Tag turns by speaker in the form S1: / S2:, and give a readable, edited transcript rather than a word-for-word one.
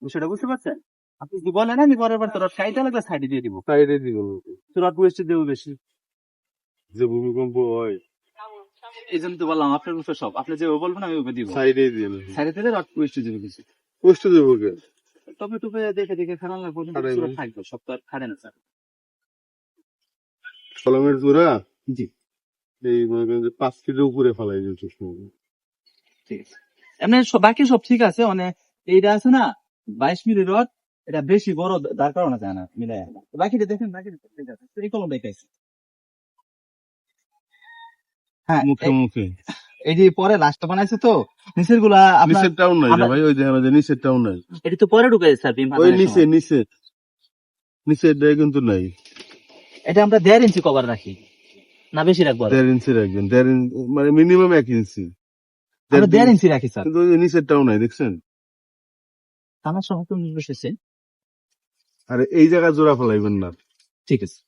S1: বিষয়টা বুঝতে পারছেন? আপনি যদি বলেন আমি পরের বার তো রড কাইটা লাগলে সাইডে দিয়ে দিব,
S2: সাইডে দিব
S1: তো রড ওয়েস্টে দেবো বেশি।
S2: যে ভূমিকম্প হয়
S1: এই জন্য তো বললাম আপনার উপরে সব, আপনি যে বলবেন আমি ওকে দিব,
S2: সাইডে দিয়ে
S1: সাইডে দিলে রড ওয়েস্টে দেবে বেশি।
S2: কষ্ট দেবো কে
S1: টপে টপে দেখে দেখে খারাপ লাগবে,
S2: খাড়াই
S1: কিন্তু
S2: ভাই।
S1: থাকবে, সব তো আর খাড়ে না স্যার।
S2: কলমের জোড়া
S1: জি
S2: এই মনে করেন যে 5 ফিটের উপরে ফেলাই দিচ্ছে
S1: ঠিক আছে, এমনি বাকি সব ঠিক আছে, মানে এইটা আছে না 22 মিলি রড, এটা বেশি বড় দাঁড় করানো যায় না মিলাই। বাকিটা দেখেন, বাকিটা ঠিক আছে, তো এই কলম দেখাইছি। হ্যাঁ
S2: মুখে মুখে
S1: এই যে পরে লাস্ট বানাইছে তো, নিচের গুলা আপনার
S2: নিচের টাউন নাই রে
S1: আমরা-
S2: ভাই, ওই দেখেন ওই যে নিচের টাউন নাই,
S1: এটা তো পরে ঢুকে স্যার বিম
S2: ওই
S1: হাজারের
S2: নিচে
S1: সময়।
S2: নিচে নিচের ডে কিন্তু নাই।
S1: এটা আমরা 1.5 ইঞ্চি কভার রাখি না, বেশি রাখবো আরো?
S2: 1.5 ইঞ্চি রাখবেন, 1.5 ইঞ্চি মানে মিনিমাম 1 ইঞ্চি,
S1: আমরা 1.5 ইঞ্চি রাখি স্যার।
S2: কিন্তু ওই যে নিচের টাউন নাই দেখছেন।
S1: আমার সময় তো বসেছে।
S2: আরে এই জায়গা জোড়া ফেলাইবেন না।
S1: ঠিক আছে।